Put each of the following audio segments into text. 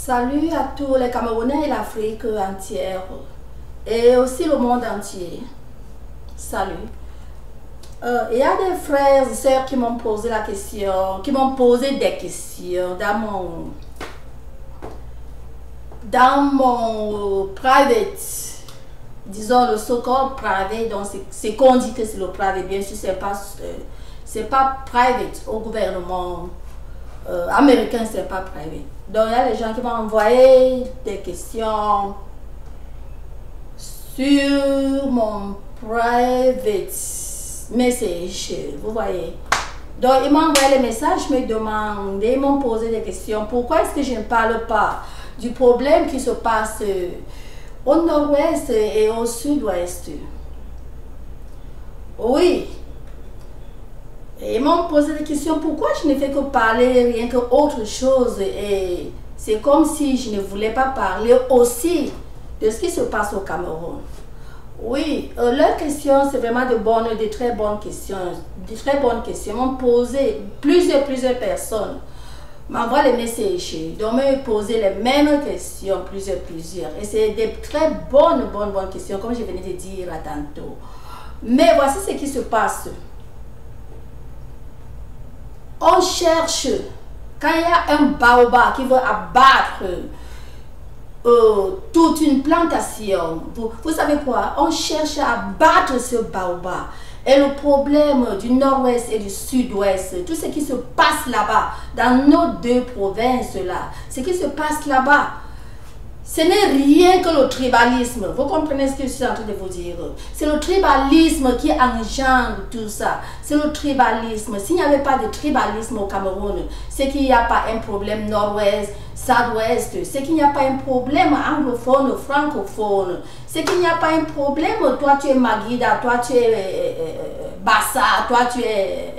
Salut à tous les Camerounais et l'Afrique entière et aussi le monde entier. Salut. Il y a des frères et sœurs qui m'ont posé la question, qui m'ont posé des questions dans mon private, disons le so-called private, donc c'est qu'on dit que c'est le private, bien sûr c'est pas private au gouvernement américain, c'est pas private. Donc il y a des gens qui m'ont envoyé des questions sur mon private message, vous voyez. Donc ils m'ont envoyé les messages, me demandaient, ils m'ont posé des questions. Pourquoi est-ce que je ne parle pas du problème qui se passe au nord-ouest et au sud-ouest? Oui. Et ils m'ont posé des questions, pourquoi je ne fais que parler rien que autre chose, et c'est comme si je ne voulais pas parler aussi de ce qui se passe au Cameroun. Oui, leurs questions, c'est vraiment de très bonnes questions. De très bonnes questions. Ils m'ont posé plusieurs personnes. M'envoient les messages. Donc, me poser les mêmes questions, plusieurs. Et c'est des très bonnes questions, comme je venais de dire à tantôt. Mais voici ce qui se passe. On cherche, quand il y a un baobab qui veut abattre toute une plantation, vous savez quoi? On cherche à abattre ce baobab. Et le problème du nord-ouest et du sud-ouest, tout ce qui se passe là-bas, dans nos deux provinces-là, ce qui se passe là-bas, ce n'est rien que le tribalisme. Vous comprenez ce que je suis en train de vous dire? C'est le tribalisme qui engendre tout ça. C'est le tribalisme. S'il n'y avait pas de tribalisme au Cameroun, c'est qu'il n'y a pas un problème nord-ouest, sud-ouest, c'est qu'il n'y a pas un problème anglophone, francophone, c'est qu'il n'y a pas un problème, toi tu es Maguida, toi tu es Bassa, toi tu es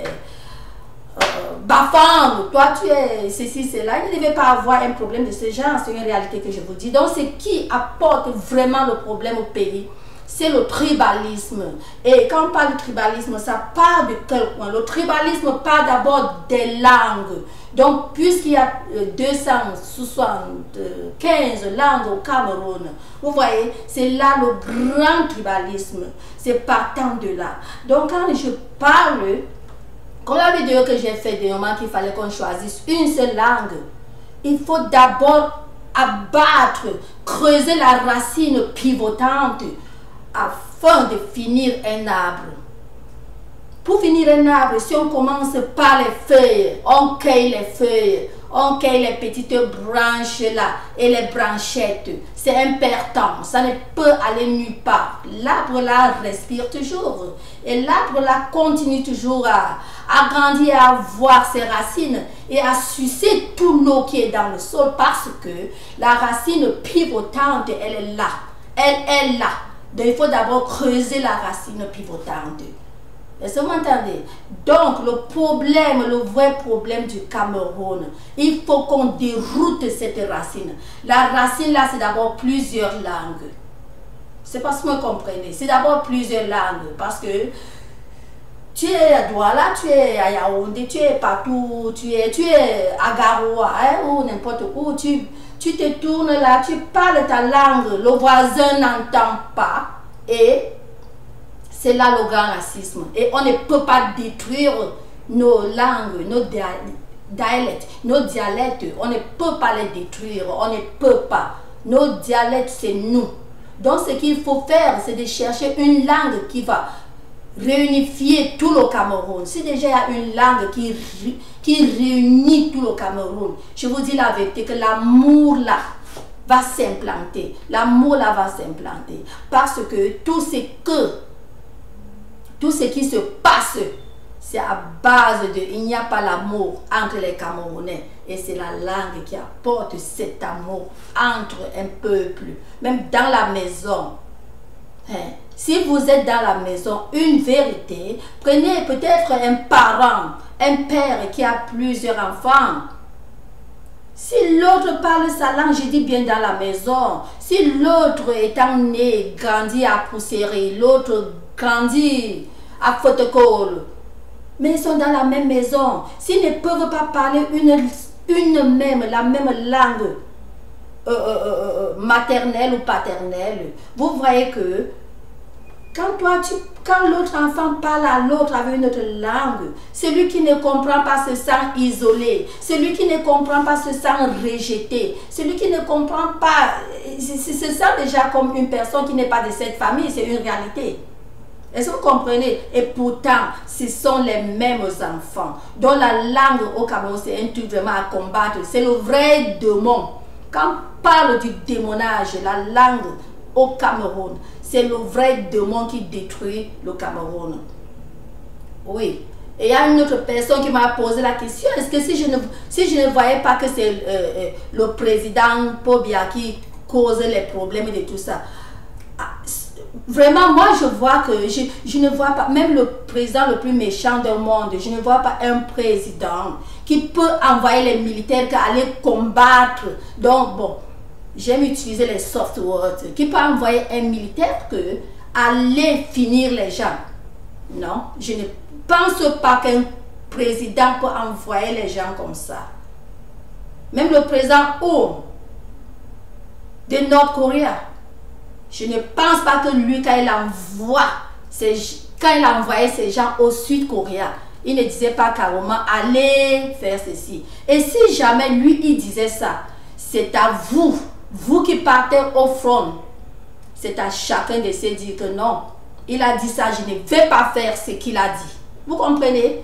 Bafang, toi tu es ceci, cela. Il ne devait pas avoir un problème de ce genre, c'est une réalité que je vous dis. Donc ce qui apporte vraiment le problème au pays, c'est le tribalisme. Et quand on parle de tribalisme, ça part de quel point? Le tribalisme part d'abord des langues. Donc puisqu'il y a 275 langues au Cameroun, vous voyez, c'est là le grand tribalisme. C'est partant de là. Donc quand je parle, comme la vidéo que j'ai faite de moment qu'il fallait qu'on choisisse une seule langue, il faut d'abord abattre, creuser la racine pivotante afin de finir un arbre. Pour finir un arbre, si on commence par les feuilles, on cueille les feuilles, on cueille les petites branches là et les branchettes. C'est important, ça ne peut aller nulle part. L'arbre là respire toujours et l'arbre là continue toujours à grandir, à avoir ses racines et à sucer tout l'eau qui est dans le sol parce que la racine pivotante, elle est là. Elle est là. Donc il faut d'abord creuser la racine pivotante. Est-ce que vous m'entendez? Donc, le problème, le vrai problème du Cameroun, il faut qu'on déroute cette racine. La racine, là, c'est d'abord plusieurs langues. C'est parce que vous comprenez. C'est d'abord plusieurs langues. Parce que tu es à Douala, tu es à Yaoundé, tu es partout, tu es à Garoua, hein, ou n'importe où. Tu te tournes là, tu parles ta langue, le voisin n'entend pas. Et c'est là le grand racisme. Et on ne peut pas détruire nos langues, nos dialectes. Nos dialectes, on ne peut pas les détruire. On ne peut pas. Nos dialectes, c'est nous. Donc, ce qu'il faut faire, c'est de chercher une langue qui va réunifier tout le Cameroun. Si déjà il y a une langue qui réunit tout le Cameroun, je vous dis la vérité que l'amour là va s'implanter. L'amour là va s'implanter. Parce que tout ce qui se passe, c'est à base de, il n'y a pas l'amour entre les Camerounais. Et c'est la langue qui apporte cet amour entre un peuple. Même dans la maison. Hein? Si vous êtes dans la maison, une vérité, prenez peut-être un parent, un père qui a plusieurs enfants. Si l'autre parle sa langue, je dis bien dans la maison. Si l'autre étant né, grandi à Pousséré, l'autre grandit à Fotokol, mais ils sont dans la même maison. S'ils ne peuvent pas parler la même langue, maternelle ou paternelle, vous voyez que quand l'autre enfant parle à l'autre avec une autre langue, celui qui ne comprend pas se sent isolé, celui qui ne comprend pas se sent rejeté, celui qui ne comprend pas se sent déjà comme une personne qui n'est pas de cette famille, c'est une réalité. Est-ce que vous comprenez? Et pourtant, ce sont les mêmes enfants dont la langue au Cameroun, c'est un truc vraiment à combattre. C'est le vrai démon. Quand on parle du démonage, la langue au Cameroun, c'est le vrai démon qui détruit le Cameroun. Oui. Et il y a une autre personne qui m'a posé la question, est-ce que si je ne voyais pas que c'est le président Pobia qui cause les problèmes et tout ça, vraiment, moi, je vois que je ne vois pas, même le président le plus méchant du monde, je ne vois pas un président qui peut envoyer les militaires aller combattre. Donc, bon, j'aime utiliser les soft words, qui peut envoyer un militaire que aller finir les gens. Non, je ne pense pas qu'un président peut envoyer les gens comme ça. Même le président de Nord-Corée, je ne pense pas que lui, quand il envoyait ces gens au Sud-Coréen, il ne disait pas carrément allez faire ceci. Et si jamais lui, il disait ça, c'est à vous, vous qui partez au front, c'est à chacun de se dire que non, il a dit ça, je ne vais pas faire ce qu'il a dit. Vous comprenez?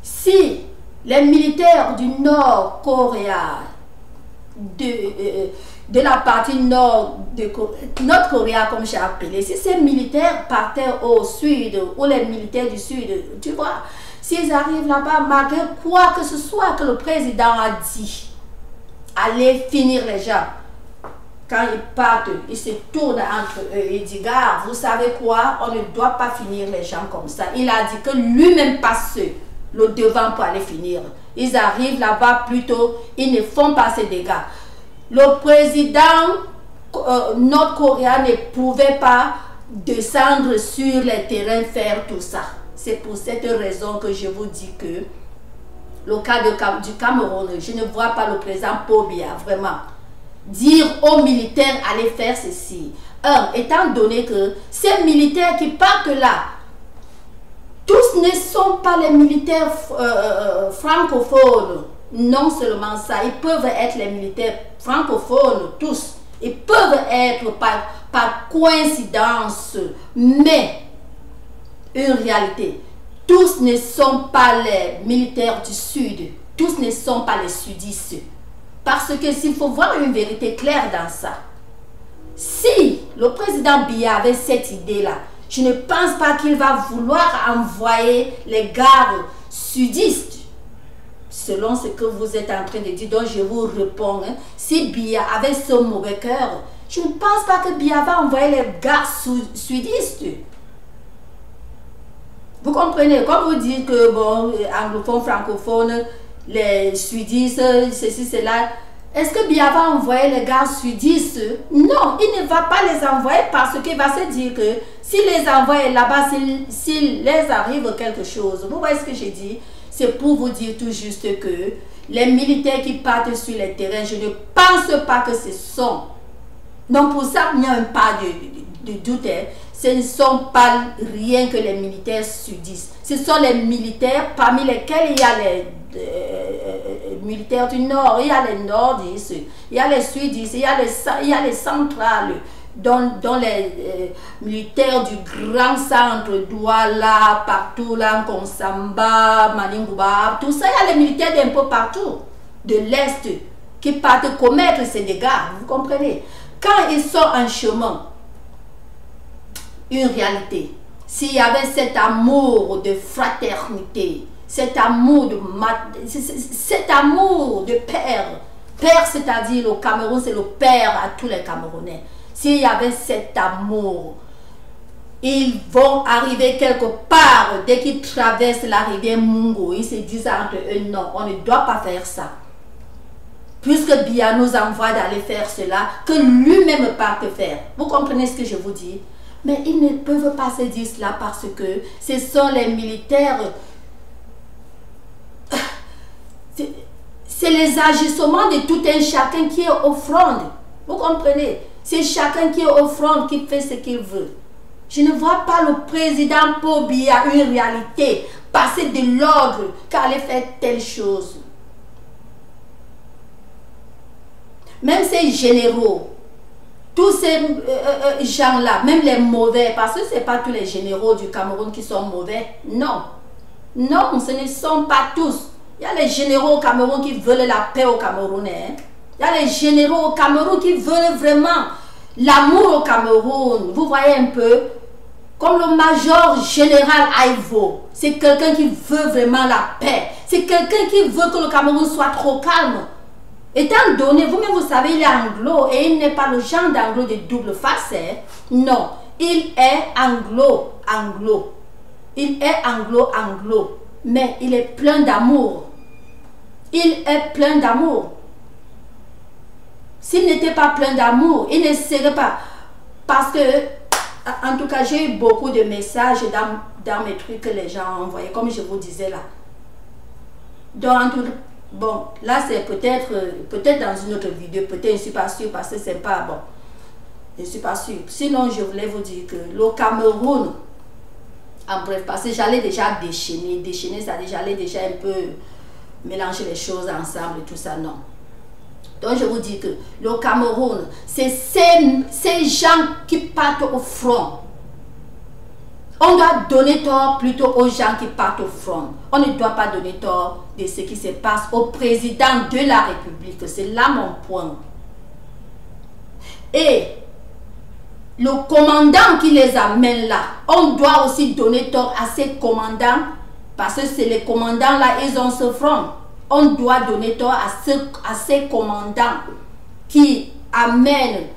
Si les militaires du Nord-Corée, de la partie nord de Nord-Corée, comme j'ai appelé, si ces militaires partaient au sud, ou les militaires du sud, tu vois, s'ils arrivent là-bas, malgré quoi que ce soit que le président a dit, allez finir les gens, quand ils partent, ils se tournent entre eux et disent, gars, vous savez quoi, on ne doit pas finir les gens comme ça. Il a dit que lui-même passe le devant pour aller finir. Ils arrivent là-bas plutôt, ils ne font pas ces dégâts. Le président nord-coréen ne pouvait pas descendre sur les terrains faire tout ça. C'est pour cette raison que je vous dis que le cas du Cameroun, je ne vois pas le président Pobia vraiment dire aux militaires allez faire ceci. Étant donné que ces militaires qui partent là, tous ne sont pas les militaires francophones. Non seulement ça, ils peuvent être les militaires francophones, tous. Ils peuvent être par coïncidence, mais une réalité. Tous ne sont pas les militaires du Sud. Tous ne sont pas les sudistes. Parce que s'il faut voir une vérité claire dans ça, si le président Biya avait cette idée-là, je ne pense pas qu'il va vouloir envoyer les gardes sudistes. Selon ce que vous êtes en train de dire, donc je vous réponds, hein, si Biya avait ce mauvais cœur, je ne pense pas que Biya va envoyer les gardes sudistes. Vous comprenez, comme vous dites que, bon, anglophones, francophones, les sudistes, ceci, cela, est-ce que Biya va envoyer les gars sudistes? Non, il ne va pas les envoyer parce qu'il va se dire que s'il les envoie là-bas, s'il les arrive quelque chose, vous voyez ce que j'ai dit? C'est pour vous dire tout juste que les militaires qui partent sur les terrains, je ne pense pas que ce sont, non pour ça il n'y a pas de doute, hein, ce ne sont pas rien que les militaires sudistes. Ce sont les militaires parmi lesquels il y a les militaires du Nord, il y a les nordistes, il y a les sudistes, il y a les centrales, dont les militaires du grand centre, Douala, partout là, Konsamba, Maningouba, tout ça, il y a les militaires d'un peu partout, de l'Est, qui partent commettre ces dégâts, vous comprenez? Quand ils sont en chemin, une réalité, s'il y avait cet amour de fraternité, cet amour de père, c'est-à-dire le Cameroun, c'est le père à tous les Camerounais. S'il y avait cet amour, ils vont arriver quelque part, dès qu'ils traversent la rivière Mungo, ils se disent entre eux, non, on ne doit pas faire ça. Puisque Biya nous envoie d'aller faire cela, que lui-même parte faire. Vous comprenez ce que je vous dis? Mais ils ne peuvent pas se dire cela parce que ce sont les militaires. c'est les agissements de tout un chacun qui est offrande. Vous comprenez? C'est chacun qui est offrande, qui fait ce qu'il veut. Je ne vois pas le président Paul Biya une réalité, passer de l'ordre qu'aller faire telle chose. Même ces généraux, tous ces gens-là, même les mauvais, parce que ce n'est pas tous les généraux du Cameroun qui sont mauvais. Non. Non, ce ne sont pas tous. Il y a les généraux au Cameroun qui veulent la paix au Camerounais. Il y a les généraux au Cameroun qui veulent vraiment l'amour au Cameroun. Vous voyez un peu, comme le major général Aïvo. C'est quelqu'un qui veut vraiment la paix. C'est quelqu'un qui veut que le Cameroun soit trop calme. Étant donné, vous-même vous savez, il est anglo et il n'est pas le genre d'anglo de double face. Non, il est anglo. Il est anglo, mais il est plein d'amour. Il est plein d'amour. S'il n'était pas plein d'amour, il ne serait pas. Parce que, en tout cas, j'ai eu beaucoup de messages dans mes trucs que les gens ont envoyés, comme je vous disais là. Donc, bon, là c'est peut-être dans une autre vidéo, peut-être je ne suis pas sûre parce que c'est pas bon. Je ne suis pas sûre. Sinon, je voulais vous dire que le Cameroun, en bref, parce que j'allais déjà déchaîner, j'allais déjà un peu mélanger les choses ensemble et tout ça, non. Donc je vous dis que le Cameroun, c'est ces gens qui partent au front. On doit donner tort plutôt aux gens qui partent au front. On ne doit pas donner tort de ce qui se passe au président de la République. C'est là mon point. Et le commandant qui les amène là, on doit aussi donner tort à ces commandants parce que c'est les commandants là, ils ont ce front. On doit donner tort à ces commandants qui amènent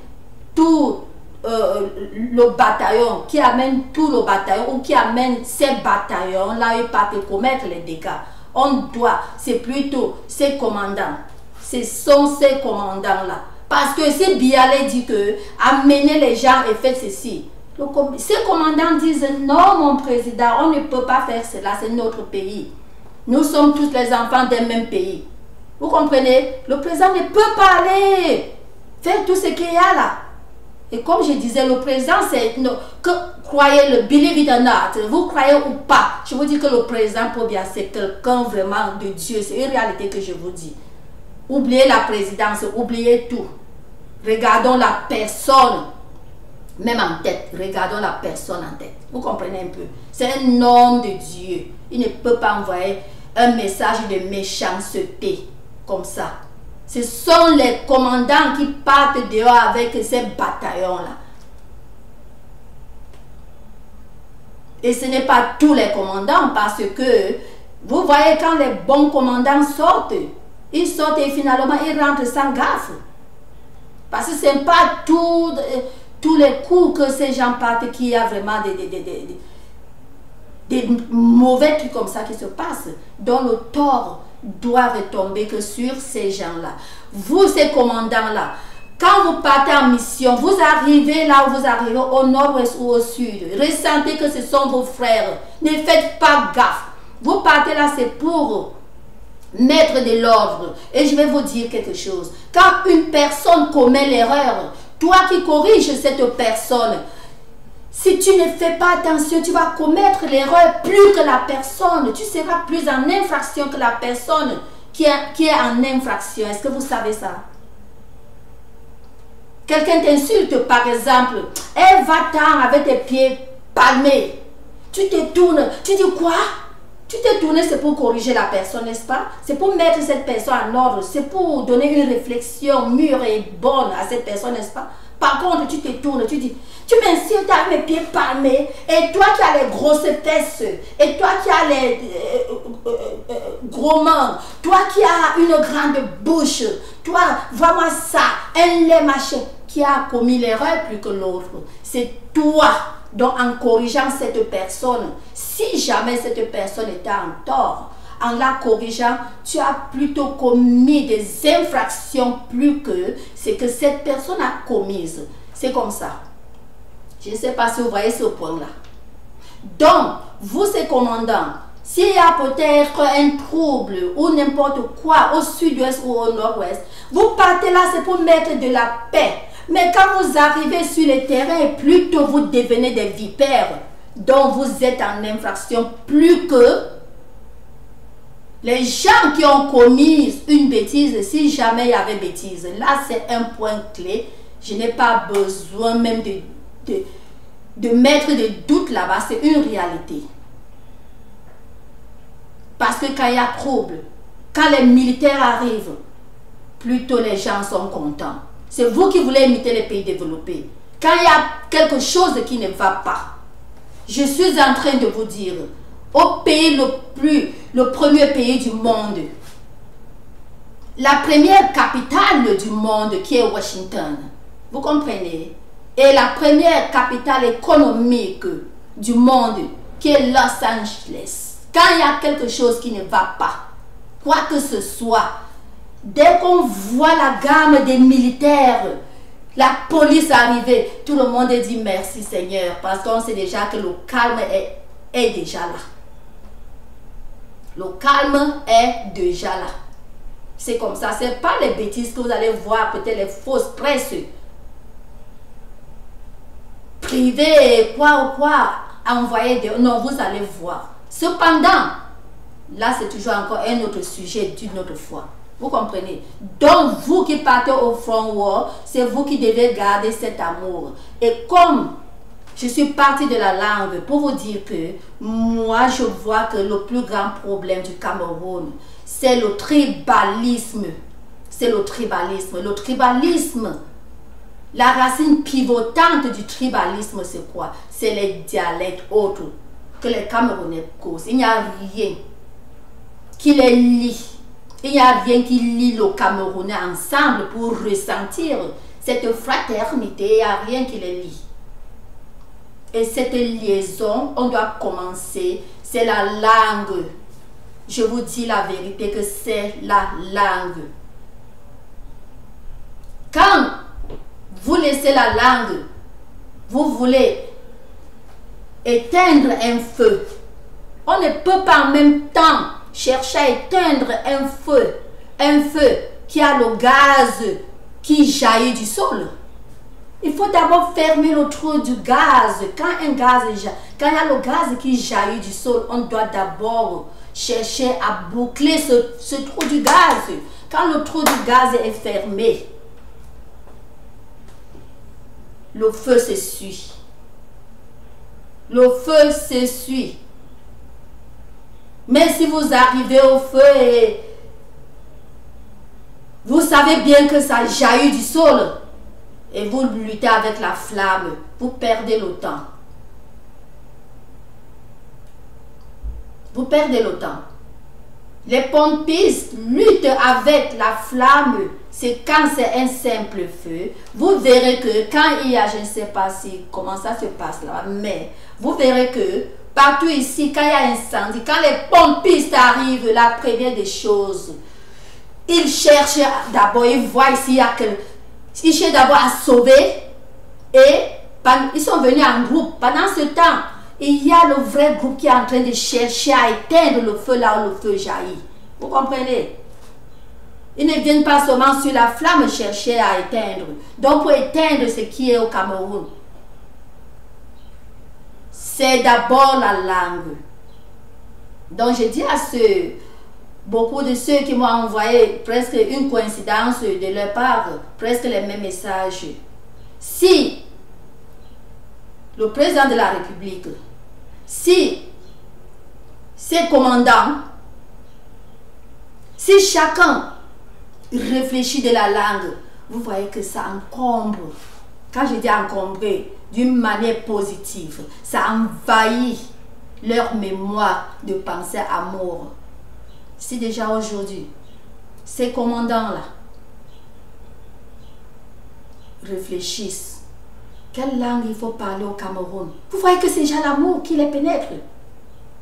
tout le bataillon, qui amènent tout le bataillon ou qui amènent ces bataillons là, ils partent commettre les dégâts. On doit, c'est plutôt ces commandants. Ce sont ces commandants là. Parce que si Bialé dit que amener les gens et faire ceci, ces commandants disent non mon président, on ne peut pas faire cela, c'est notre pays. Nous sommes tous les enfants d'un même pays. Vous comprenez? Le président ne peut pas aller faire tout ce qu'il y a là. Et comme je disais, le président, c'est que croyez le believe it or not, vous croyez ou pas, je vous dis que le président Paul Biya, c'est quelqu'un vraiment de Dieu. C'est une réalité que je vous dis. Oubliez la présidence, oubliez tout. Regardons la personne, même en tête. Regardons la personne en tête. Vous comprenez un peu? C'est un homme de Dieu. Il ne peut pas envoyer un message de méchanceté comme ça. Ce sont les commandants qui partent dehors avec ces bataillons-là. Et ce n'est pas tous les commandants parce que, vous voyez, quand les bons commandants sortent, ils sortent et finalement ils rentrent sans gaffe. Parce que ce n'est pas tous les coups que ces gens partent qu'il y a vraiment des mauvais trucs comme ça qui se passent. Donc le tort doit retomber que sur ces gens-là. Vous, ces commandants-là, quand vous partez en mission, vous arrivez là où vous arrivez, au nord-ouest ou au sud, ressentez que ce sont vos frères. Ne faites pas gaffe. Vous partez là, c'est pour mettre de l'ordre. Et je vais vous dire quelque chose. Quand une personne commet l'erreur, toi qui corriges cette personne, si tu ne fais pas attention, tu vas commettre l'erreur plus que la personne. Tu seras plus en infraction que la personne qui est en infraction. Est-ce que vous savez ça? Quelqu'un t'insulte, par exemple. Eh, va-t'en avec tes pieds palmés. Tu te tournes. Tu dis quoi? Tu t'es tourné, c'est pour corriger la personne, n'est-ce pas? C'est pour mettre cette personne en ordre. C'est pour donner une réflexion mûre et bonne à cette personne, n'est-ce pas? Par contre, tu te tournes, tu dis, tu m'insultes avec mes pieds palmés, et toi qui as les grosses fesses, et toi qui as les gros mains, toi qui as une grande bouche, toi, vois-moi ça, un lait machin, qui a commis l'erreur plus que l'autre. C'est toi. Donc, en corrigeant cette personne, si jamais cette personne était en tort, en la corrigeant, tu as plutôt commis des infractions plus que ce que cette personne a commise. C'est comme ça. Je ne sais pas si vous voyez ce point-là. Donc, vous, ces commandants, s'il y a peut-être un trouble ou n'importe quoi au sud-ouest ou au nord-ouest, vous partez là, c'est pour mettre de la paix. Mais quand vous arrivez sur le terrain, plutôt vous devenez des vipères, dont vous êtes en infraction plus que les gens qui ont commis une bêtise. Si jamais il y avait bêtise, là c'est un point clé. Je n'ai pas besoin même de mettre des doutes là-bas, c'est une réalité. Parce que quand il y a trouble, quand les militaires arrivent, plutôt les gens sont contents. C'est vous qui voulez imiter les pays développés. Quand il y a quelque chose qui ne va pas, je suis en train de vous dire, au pays le premier pays du monde, la première capitale du monde qui est Washington, vous comprenez? Et la première capitale économique du monde qui est Los Angeles. Quand il y a quelque chose qui ne va pas, quoi que ce soit, dès qu'on voit la gamme des militaires, la police arriver, tout le monde dit merci Seigneur, parce qu'on sait déjà que le calme est déjà là. Le calme est déjà là. C'est comme ça, ce n'est pas les bêtises que vous allez voir, peut-être les fausses presses privées, quoi ou quoi, envoyer de... Non, vous allez voir. Cependant, là c'est toujours encore un autre sujet d'une autre fois. Vous comprenez? Donc vous qui partez au front war, c'est vous qui devez garder cet amour. Et comme je suis partie de la langue pour vous dire que moi je vois que le plus grand problème du Cameroun, c'est le tribalisme. C'est le tribalisme. Le tribalisme, la racine pivotante du tribalisme, c'est quoi? C'est les dialectes autres que les Camerounais causent. Il n'y a rien qui les lie. Il n'y a rien qui lie les Camerounais ensemble pour ressentir cette fraternité. Il n'y a rien qui les lie. Et cette liaison, on doit commencer. C'est la langue. Je vous dis la vérité que c'est la langue. Quand vous laissez la langue, vous voulez éteindre un feu. On ne peut pas en même temps chercher à éteindre un feu qui a le gaz qui jaillit du sol. Il faut d'abord fermer le trou du gaz. Quand il y a le gaz qui jaillit du sol, on doit d'abord chercher à boucler ce trou du gaz. Quand le trou du gaz est fermé, le feu s'essuie. Le feu s'essuie. Mais si vous arrivez au feu et vous savez bien que ça jaillit du sol et vous luttez avec la flamme, vous perdez le temps. Vous perdez le temps. Les pompistes luttent avec la flamme. C'est quand c'est un simple feu. Vous verrez que quand il y a, je ne sais pas comment ça se passe là, mais vous verrez que partout ici, quand il y a incendie, quand les pompistes arrivent, la première des choses, ils cherchent d'abord, ils voient ici, ils cherchent d'abord à sauver et ils sont venus en groupe. Pendant ce temps, il y a le vrai groupe qui est en train de chercher à éteindre le feu là où le feu jaillit. Vous comprenez? Ils ne viennent pas seulement sur la flamme chercher à éteindre. Donc pour éteindre ce qui est au Cameroun, c'est d'abord la langue. Donc je dis à beaucoup de ceux qui m'ont envoyé presque une coïncidence de leur part, presque les mêmes messages. Si le président de la République, si ses commandants, si chacun réfléchit de la langue, vous voyez que ça encombre. Quand je dis encombrer, d'une manière positive, ça envahit leur mémoire de pensée amour. Si déjà aujourd'hui, ces commandants-là réfléchissent, quelle langue il faut parler au Cameroun? Vous voyez que c'est déjà l'amour qui les pénètre.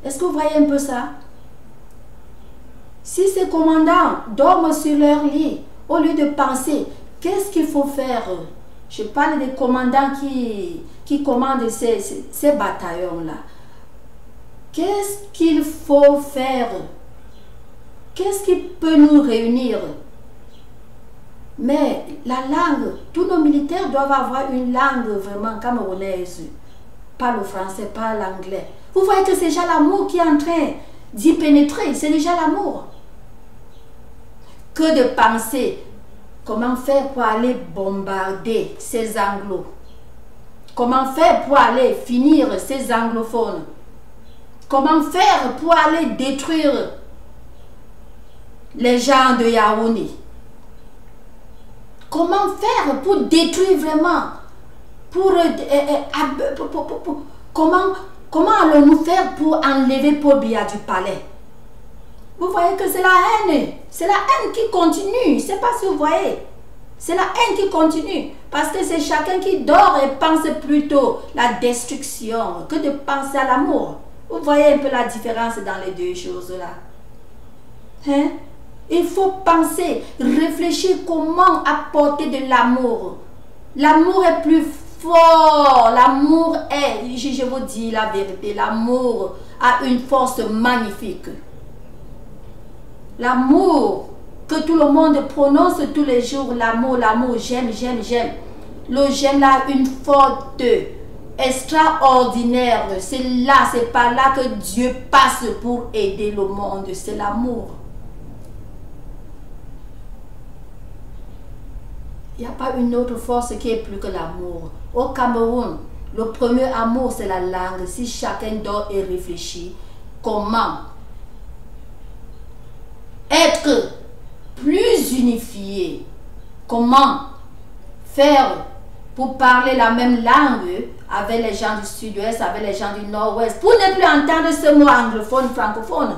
Est-ce que vous voyez un peu ça? Si ces commandants dorment sur leur lit, au lieu de penser, qu'est-ce qu'il faut faire? Je parle des commandants qui commandent ces bataillons-là. Qu'est-ce qu'il faut faire? Qu'est-ce qui peut nous réunir? Mais la langue, tous nos militaires doivent avoir une langue vraiment camerounaise. Pas le français, pas l'anglais. Vous voyez que c'est déjà l'amour qui est en train d'y pénétrer. C'est déjà l'amour. Que de penser comment faire pour aller bombarder ces anglos. Comment faire pour aller finir ces anglophones. Comment faire pour aller détruire les gens de Yaoundé. Comment faire pour détruire vraiment, comment allons-nous faire pour enlever Paul Biya du palais? Vous voyez que c'est la haine qui continue. Je ne sais pas si vous voyez, c'est la haine qui continue, parce que c'est chacun qui dort et pense plutôt la destruction que de penser à l'amour. Vous voyez un peu la différence dans les deux choses là, hein? Il faut penser, réfléchir comment apporter de l'amour. L'amour est plus fort. L'amour est, je vous dis la vérité, l'amour a une force magnifique. L'amour que tout le monde prononce tous les jours, l'amour, l'amour, j'aime, j'aime, j'aime. Le j'aime a une force extraordinaire. C'est là, c'est par là que Dieu passe pour aider le monde. C'est l'amour. Il n'y a pas une autre force qui est plus que l'amour. Au Cameroun, le premier amour, c'est la langue. Si chacun dort et réfléchit, comment être plus unifié, comment faire pour parler la même langue avec les gens du sud-ouest, avec les gens du nord-ouest, pour ne plus entendre ce mot anglophone, francophone.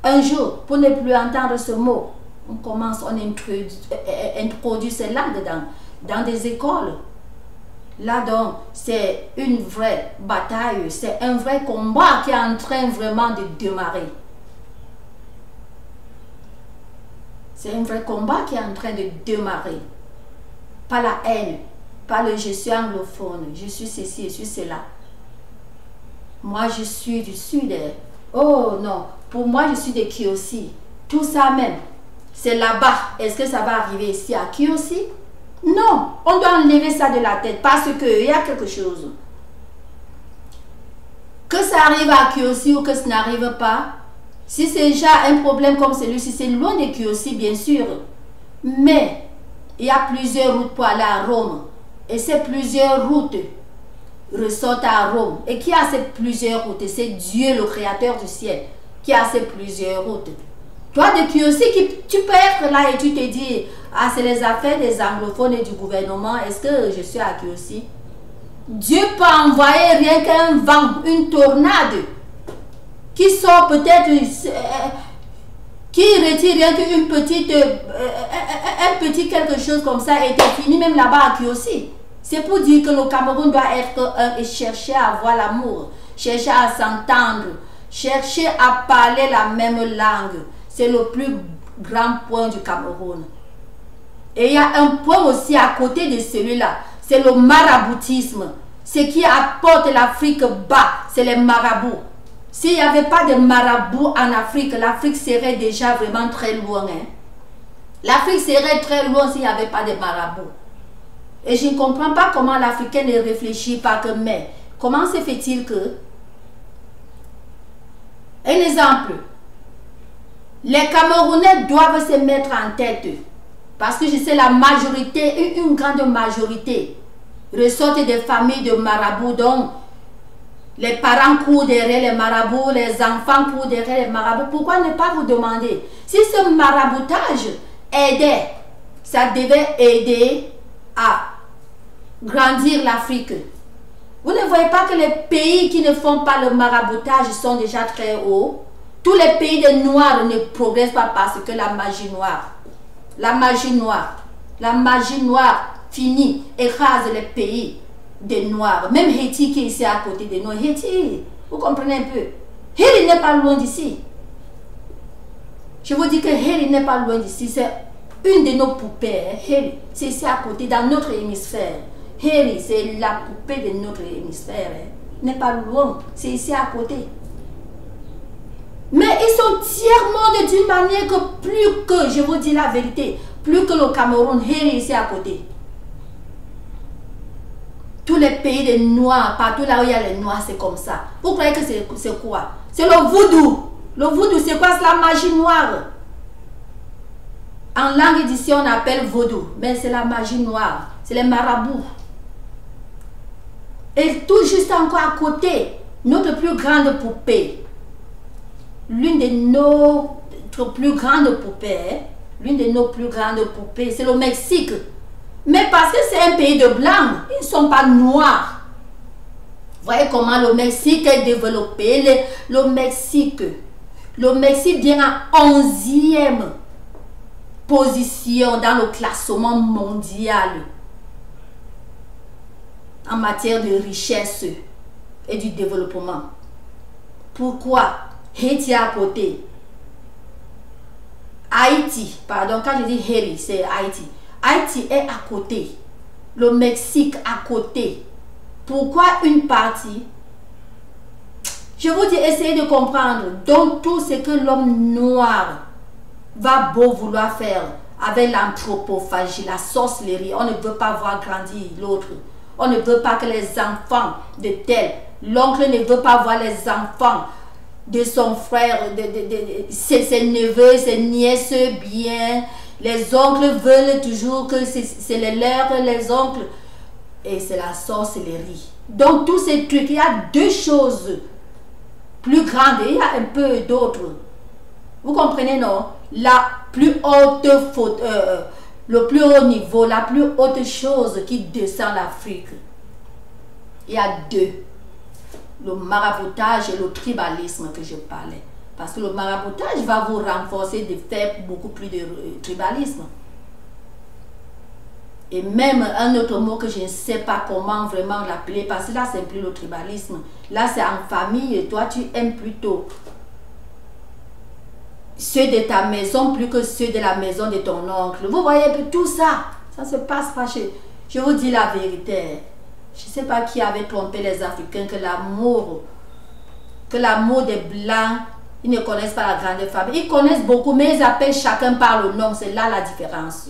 Un jour, pour ne plus entendre ce mot, on commence, on introduit ces langues dans des écoles. Là donc, c'est une vraie bataille, c'est un vrai combat qui est en train vraiment de démarrer. C'est un vrai combat qui est en train de démarrer. Pas la haine, pas le je suis anglophone, je suis ceci, je suis cela. Moi je suis du sud. Oh non, pour moi je suis de Kiossi. Tout ça même. C'est là-bas. Est-ce que ça va arriver ici à Kiossi? Non, on doit enlever ça de la tête parce qu'il y a quelque chose. Que ça arrive à Kiossi ou que ça n'arrive pas, si c'est déjà un problème comme celui-ci, c'est loin de Kiossi bien sûr. Mais il y a plusieurs routes pour aller à Rome. Et ces plusieurs routes ressortent à Rome. Et qui a ces plusieurs routes? C'est Dieu, le créateur du ciel, qui a ces plusieurs routes. Toi de Kiossi, tu peux être là et tu te dis, ah c'est les affaires des anglophones et du gouvernement, est-ce que je suis à Kiossi? Dieu peut envoyer rien qu'un vent, une tornade, qui sort peut-être, qui retire rien qu'une petite, un petit quelque chose comme ça et t'es fini même là-bas à Kiossi. C'est pour dire que le Cameroun doit être un et chercher à avoir l'amour, chercher à s'entendre, chercher à parler la même langue. C'est le plus grand point du Cameroun. Et il y a un point aussi à côté de celui-là. C'est le maraboutisme. Ce qui apporte l'Afrique bas, c'est les marabouts. S'il n'y avait pas de marabouts en Afrique, l'Afrique serait déjà vraiment très loin. Hein? L'Afrique serait très loin s'il n'y avait pas de marabouts. Et je ne comprends pas comment l'Africain ne réfléchit pas que, mais comment se fait-il que... Un exemple. Les Camerounais doivent se mettre en tête, parce que je sais la majorité, une grande majorité, ressortent des familles de marabouts, donc les parents courent derrière les marabouts, les enfants courent derrière les marabouts. Pourquoi ne pas vous demander si ce maraboutage aidait, ça devait aider à grandir l'Afrique? Vous ne voyez pas que les pays qui ne font pas le maraboutage sont déjà très hauts? Tous les pays de noirs ne progressent pas parce que la magie noire finit, écrase les pays des noirs. Même Haïti qui est ici à côté de nous. Haïti, vous comprenez un peu? Haïti n'est pas loin d'ici. Je vous dis que Haïti n'est pas loin d'ici. C'est une de nos poupées. Haïti, c'est ici à côté, dans notre hémisphère. Haïti, c'est la poupée de notre hémisphère. n'est pas loin, c'est ici à côté. Mais ils sont tiers-mondés d'une manière que plus que, je vous dis la vérité, plus que le Cameroun est ici à côté. Tous les pays des Noirs, partout là où il y a les Noirs, c'est comme ça. Vous croyez que c'est quoi? C'est le voodoo. Le voodoo, c'est quoi? C'est la magie noire. En langue d'ici, on appelle vaudou, mais c'est la magie noire. C'est les marabouts. Et tout juste encore à côté, notre plus grande poupée, l'une de nos plus grandes poupées, c'est le Mexique. Mais parce que c'est un pays de blancs, ils ne sont pas noirs. Vous voyez comment le Mexique est développé. Le Mexique vient en 11e position dans le classement mondial en matière de richesse et du développement. Pourquoi? Haïti à côté. Haïti, pardon, quand je dis Haïti, c'est Haïti. Haïti est à côté. Le Mexique à côté. Pourquoi une partie? Je vous dis, essayez de comprendre. Donc, tout ce que l'homme noir va beau vouloir faire avec l'anthropophagie, la sorcellerie, on ne veut pas voir grandir l'autre. On ne veut pas que les enfants de tel, l'oncle ne veut pas voir les enfants de son frère, ses neveux, ses nièces bien. Les oncles veulent toujours que c'est les leurs, les oncles. Et c'est la sorcellerie. Donc, tous ces trucs, il y a deux choses plus grandes et il y a un peu d'autres. Vous comprenez, non? La plus haute faute, le plus haut niveau, la plus haute chose qui descend l'Afrique. Il y a deux. Le maraboutage et le tribalisme que je parlais. Parce que le maraboutage va vous renforcer de faire beaucoup plus de tribalisme. Et même un autre mot que je ne sais pas comment vraiment l'appeler, parce que là c'est plus le tribalisme. Là c'est en famille et toi tu aimes plutôt ceux de ta maison plus que ceux de la maison de ton oncle. Vous voyez que tout ça, ça se passe pas chez... Je vous dis la vérité. Je ne sais pas qui avait trompé les Africains que l'amour des Blancs, ils ne connaissent pas la grande famille. Ils connaissent beaucoup, mais ils appellent chacun par le nom. C'est là la différence.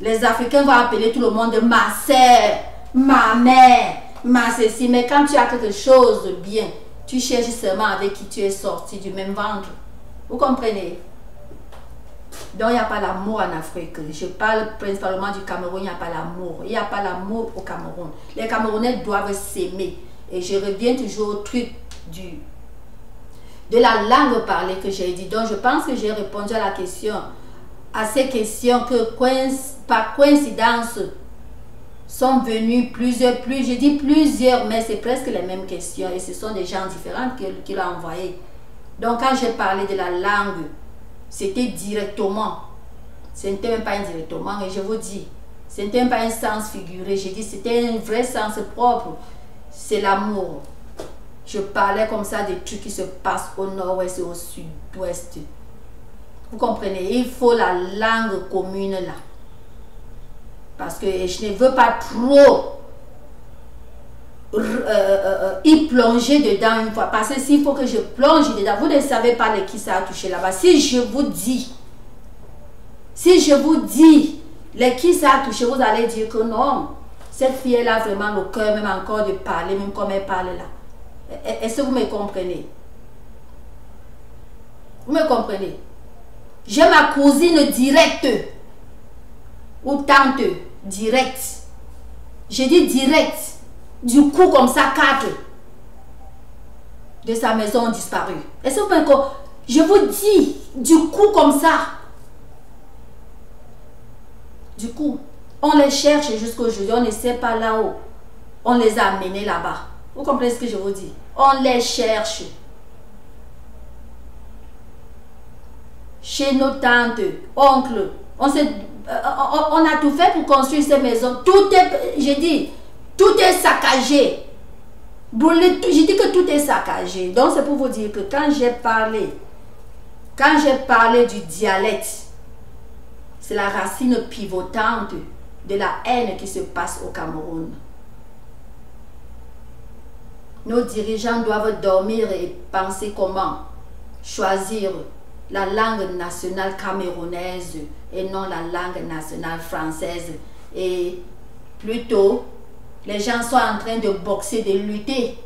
Les Africains vont appeler tout le monde ma sœur, ma mère, ma ceci. Mais quand tu as quelque chose de bien, tu cherches seulement avec qui tu es sorti du même ventre. Vous comprenez? Donc il n'y a pas l'amour en Afrique. Je parle principalement du Cameroun, il n'y a pas l'amour. Il n'y a pas l'amour au Cameroun. Les Camerounais doivent s'aimer. Et je reviens toujours au truc de la langue parlée que j'ai dit. Donc je pense que j'ai répondu à la question, à ces questions que par coïncidence sont venues je dis plusieurs, mais c'est presque les mêmes questions et ce sont des gens différents qui l'ont envoyé. Donc quand j'ai parlé de la langue, c'était directement, ce n'était même pas indirectement, et je vous dis, ce n'était même pas un sens figuré, j'ai dit c'était un vrai sens propre, c'est l'amour. Je parlais comme ça des trucs qui se passent au nord-ouest et au sud-ouest. Vous comprenez? Il faut la langue commune là. Parce que je ne veux pas trop y plonger dedans une fois. Parce que s'il faut que je plonge dedans, vous ne savez pas de qui ça a touché là-bas. Si je vous dis, les qui ça a touché, vous allez dire que non. Cette fille, elle a vraiment le cœur même encore de parler, même comme elle parle là. Est-ce que vous me comprenez? Vous me comprenez? J'ai ma cousine directe ou tante directe. Je dis directe. Du coup, comme ça, 4 de sa maison ont disparu. Est-ce que vous me comprenez? Je vous dis, du coup, comme ça. Du coup, on les cherche jusqu'aujourd'hui. On ne sait pas là où on les a amenés là-bas. Vous comprenez ce que je vous dis? On les cherche. Chez nos tantes, oncles, on a tout fait pour construire ces maisons. Tout est, je dis, tout est saccagé. Je dis que tout est saccagé. Donc c'est pour vous dire que quand j'ai parlé du dialecte, c'est la racine pivotante de la haine qui se passe au Cameroun. Nos dirigeants doivent dormir et penser comment choisir la langue nationale camerounaise et non la langue nationale française. Et plutôt, les gens sont en train de boxer, de lutter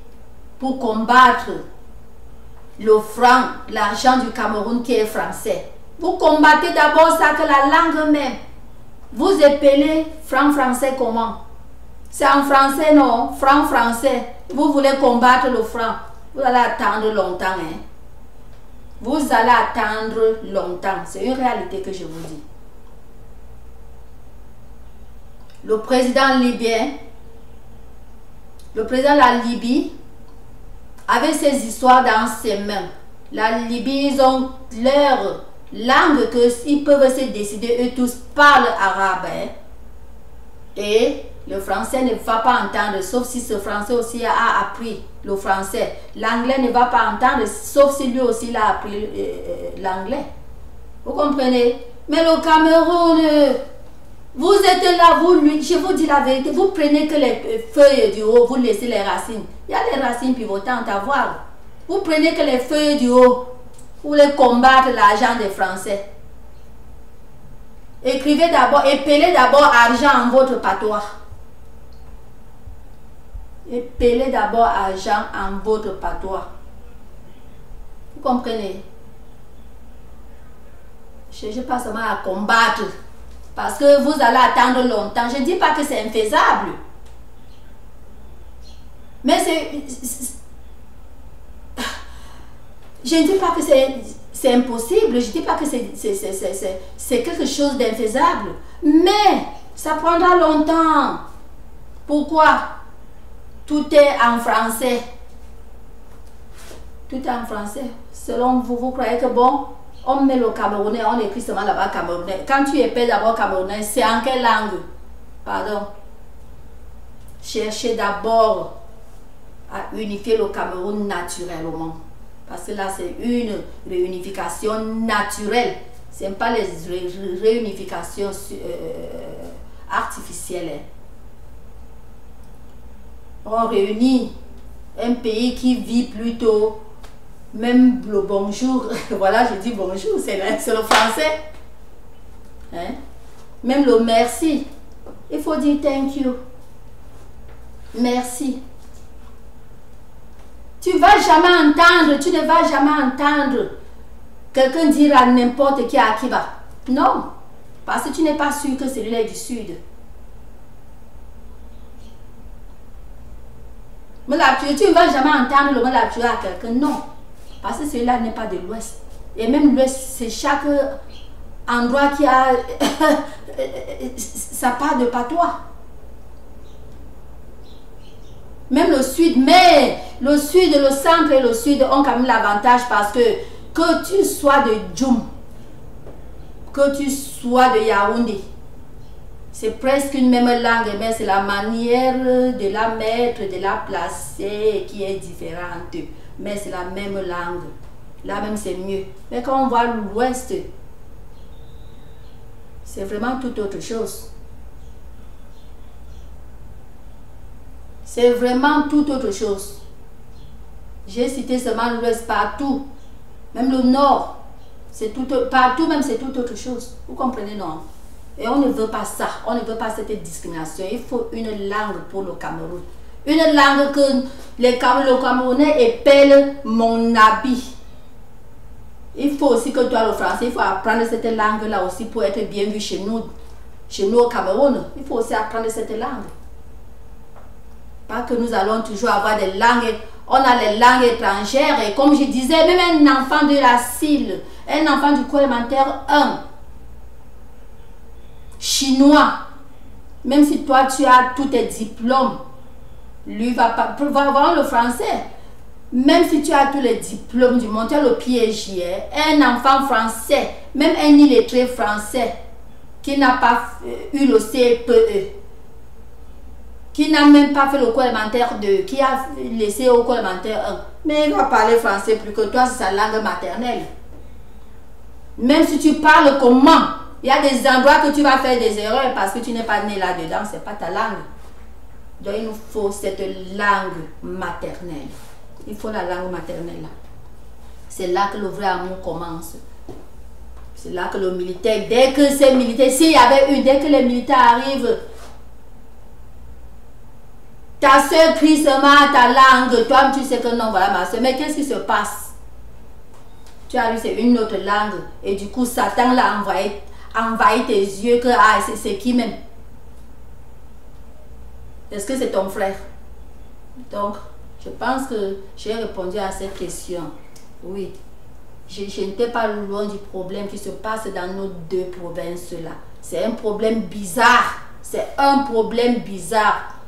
pour combattre le franc, l'argent du Cameroun qui est français. Vous combattez d'abord ça que la langue même. Vous appelez franc français comment? C'est en français, non? Franc français. Vous voulez combattre le franc. Vous allez attendre longtemps. Hein? Vous allez attendre longtemps. C'est une réalité que je vous dis. Le président libyen, le président de la Libye, avec ses histoires dans ses mains. La Libye, ils ont leur langue qu'ils peuvent se décider. Eux tous parlent arabe. Hein? Et le français ne va pas entendre, sauf si ce français aussi a appris le français. L'anglais ne va pas entendre, sauf si lui aussi il a appris l'anglais. Vous comprenez? Mais le Cameroun, vous êtes là, je vous dis la vérité, vous prenez que les feuilles du haut, vous laissez les racines. Il y a les racines pivotantes à voir. Vous prenez que les feuilles du haut, vous voulez combattre l'argent des Français. Écrivez d'abord, épelez d'abord argent en votre patois. Épelez d'abord argent en votre patois. Vous comprenez? Je ne cherche pas seulement à combattre. Parce que vous allez attendre longtemps. Je ne dis pas que c'est infaisable. Mais je ne dis pas que c'est impossible. Je ne dis pas que c'est quelque chose d'infaisable. Mais ça prendra longtemps. Pourquoi? Tout est en français. Tout est en français. Selon vous, vous croyez que bon, on met le Camerounais, on écrit seulement là-bas Camerounais. Quand tu épelles d'abord Camerounais, c'est en quelle langue? Pardon. Cherchez d'abord à unifier le Cameroun naturellement. Parce que là, c'est une réunification naturelle. Ce n'est pas les réunifications artificielles. On réunit un pays qui vit plutôt, même le bonjour, voilà, je dis bonjour, c'est le français. Hein? Même le merci, il faut dire thank you. Merci. Tu ne vas jamais entendre quelqu'un dire à n'importe qui à qui va. Non, parce que tu n'es pas sûr que celui-là est du Sud. Tu ne vas jamais entendre le mot la à quelqu'un, non. Parce que celui-là n'est pas de l'Ouest. Et même l'Ouest, c'est chaque endroit qui a sa part de patois. Même le Sud, mais le Sud, le Centre et le Sud ont quand même l'avantage parce que tu sois de Djoum, que tu sois de Yaoundé, c'est presque une même langue, mais c'est la manière de la mettre, de la placer qui est différente. Mais c'est la même langue. Là même c'est mieux. Mais quand on voit l'Ouest, c'est vraiment tout autre chose. C'est vraiment tout autre chose. J'ai cité seulement l'Ouest partout. Même le Nord. C'est tout, partout même c'est tout autre chose. Vous comprenez, non? Et on ne veut pas ça. On ne veut pas cette discrimination. Il faut une langue pour le Cameroun. Une langue que les Camerounais épellent mon habit. Il faut aussi que toi, le français, il faut apprendre cette langue-là aussi pour être bien vu chez nous au Cameroun. Il faut aussi apprendre cette langue. Pas que nous allons toujours avoir des langues. On a les langues étrangères. Et comme je disais, même un enfant de la CIL, un enfant du cours élémentaire 1, chinois, même si toi tu as tous tes diplômes, lui va avoir le français. Même si tu as tous les diplômes du monde, tu as le PhD, un enfant français, même un illettré français qui n'a pas eu le CPE, qui n'a même pas fait le cours élémentaire 2, qui a laissé au cours élémentaire 1, mais il va parler français plus que toi, c'est sa langue maternelle. Même si tu parles comment, il y a des endroits que tu vas faire des erreurs parce que tu n'es pas né là-dedans, c'est pas ta langue. Donc il nous faut cette langue maternelle. Il faut la langue maternelle. C'est là que le vrai amour commence. C'est là que le militaire, dès que ces militaires, s'il y avait dès que les militaires arrivent, ta soeur crie seulement ta langue, toi tu sais que non, voilà ma soeur, mais qu'est-ce qui se passe? Tu as vu, c'est une autre langue, et du coup Satan l'a envahi tes yeux, que ah, c'est qui même? Est-ce que c'est ton frère? Donc, je pense que j'ai répondu à cette question. Oui. Je n'étais pas loin du problème qui se passe dans nos deux provinces-là. C'est un problème bizarre. C'est un problème bizarre.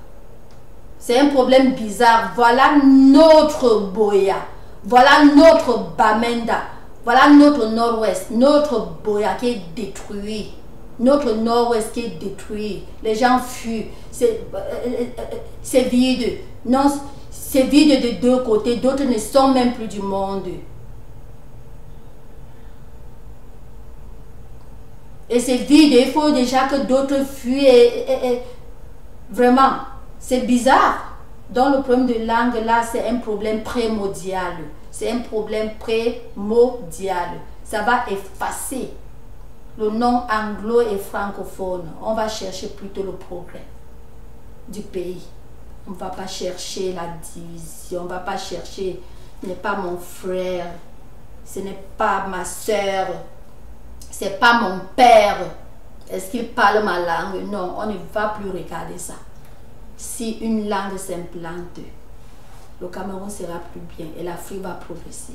C'est un problème bizarre. Voilà notre Boya. Voilà notre Bamenda. Voilà notre nord-ouest. Notre Boya qui est détruit. Notre nord-ouest qui est détruit. Les gens fuient. C'est vide. Non, c'est vide de deux côtés. D'autres ne sont même plus du monde. Et c'est vide, il faut déjà que d'autres fuient. Vraiment, c'est bizarre. Donc le problème de langue là, c'est un problème primordial. C'est un problème primordial. Ça va effacer le nom anglo et francophone. On va chercher plutôt le progrès du pays. On ne va pas chercher la division. On ne va pas chercher, ce n'est pas mon frère, ce n'est pas ma soeur. C'est pas mon père. Est-ce qu'il parle ma langue? Non, on ne va plus regarder ça. Si une langue s'implante, le Cameroun sera plus bien et l'Afrique va progresser.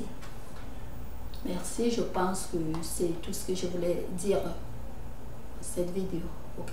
Merci, je pense que c'est tout ce que je voulais dire dans cette vidéo. Ok.